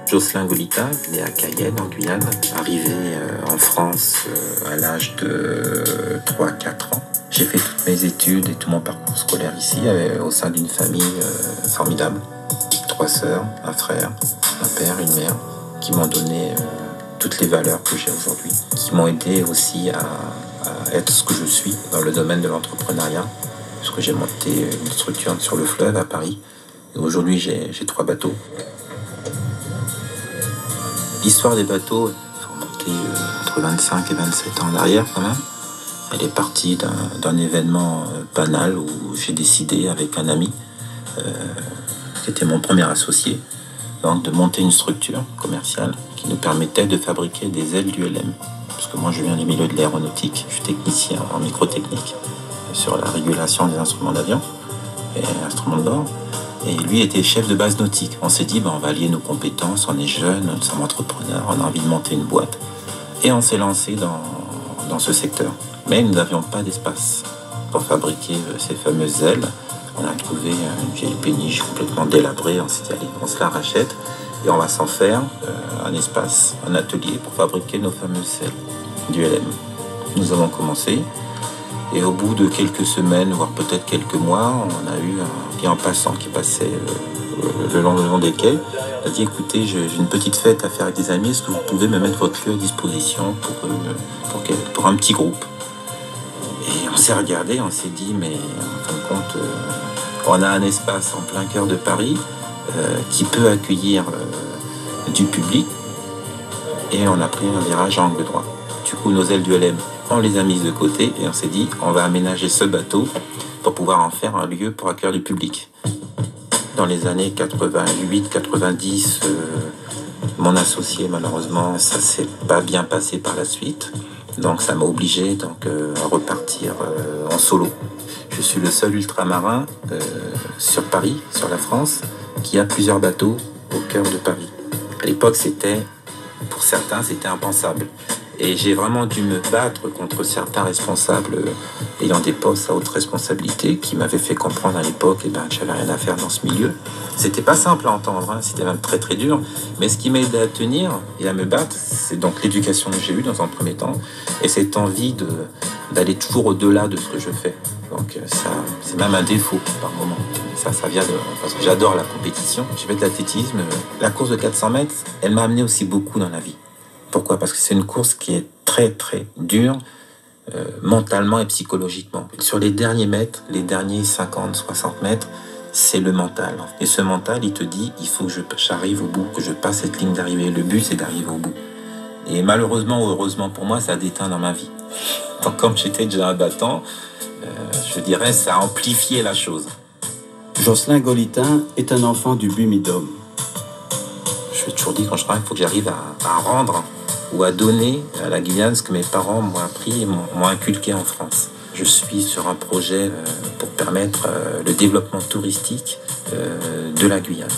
Jocelyn Golita, né à Cayenne, en Guyane, arrivé en France à l'âge de 3-4 ans. J'ai fait toutes mes études et tout mon parcours scolaire ici, au sein d'une famille formidable. 3 sœurs, un frère, un père, une mère, qui m'ont donné toutes les valeurs que j'ai aujourd'hui, qui m'ont aidé aussi à être ce que je suis dans le domaine de l'entrepreneuriat, parce que j'ai monté une structure sur le fleuve à Paris. Et aujourd'hui, j'ai 3 bateaux. L'histoire des bateaux, il faut remonter entre 25 et 27 ans en arrière quand même. Elle est partie d'un événement banal où j'ai décidé avec un ami, qui était mon premier associé, donc de monter une structure commerciale qui nous permettait de fabriquer des ailes d'ULM. Parce que moi je viens du milieu de l'aéronautique, je suis technicien en microtechnique sur la régulation des instruments d'avion et instruments de bord. Et lui était chef de base nautique. On s'est dit, on va allier nos compétences, on est jeunes, nous sommes entrepreneurs, on a envie de monter une boîte. Et on s'est lancé dans ce secteur. Mais nous n'avions pas d'espace pour fabriquer ces fameuses ailes. On a trouvé une vieille péniche complètement délabrée, on s'est dit, allez, on se la rachète et on va s'en faire un espace, un atelier pour fabriquer nos fameuses ailes du LM. Nous avons commencé. Et au bout de quelques semaines, voire peut-être quelques mois, on a eu un client passant qui passait le long des quais. Il a dit, écoutez, j'ai une petite fête à faire avec des amis, est-ce que vous pouvez me mettre votre lieu à disposition pour un petit groupe? Et on s'est regardé, on s'est dit, mais en fin de compte, on a un espace en plein cœur de Paris qui peut accueillir du public. Et on a pris un virage à angle droit. Du coup, nos ailes du LM, on les a mises de côté et on s'est dit, on va aménager ce bateau pour pouvoir en faire un lieu pour accueillir du public. Dans les années 88-90, mon associé, malheureusement, ça s'est pas bien passé par la suite. Donc ça m'a obligé à repartir en solo. Je suis le seul ultramarin sur Paris, sur la France, qui a plusieurs bateaux au cœur de Paris. À l'époque, pour certains, c'était impensable. Et j'ai vraiment dû me battre contre certains responsables ayant des postes à haute responsabilité qui m'avaient fait comprendre à l'époque que j'avais rien à faire dans ce milieu. C'était pas simple à entendre, c'était même très très dur. Mais ce qui m'a aidé à tenir et à me battre, c'est donc l'éducation que j'ai eue dans un premier temps et cette envie d'aller toujours au-delà de ce que je fais. Donc ça, c'est même un défaut par moment. Ça vient parce que j'adore la compétition. J'ai fait de l'athlétisme. La course de 400 mètres, elle m'a amené aussi beaucoup dans la vie. Pourquoi? Parce que c'est une course qui est très très dure mentalement et psychologiquement. Sur les derniers mètres, les derniers 50-60 mètres, c'est le mental. Et ce mental, il te dit, il faut que j'arrive au bout, que je passe cette ligne d'arrivée. Le but, c'est d'arriver au bout. Et malheureusement ou heureusement pour moi, ça a déteint dans ma vie. Donc comme j'étais déjà un battant, je dirais, ça a amplifié la chose. Jocelyn Golita est un enfant du Bumidum. Je me suis toujours dit, quand je travaille, il faut que j'arrive à rendre ou à donner à la Guyane ce que mes parents m'ont appris et m'ont inculqué en France. Je suis sur un projet pour permettre le développement touristique de la Guyane.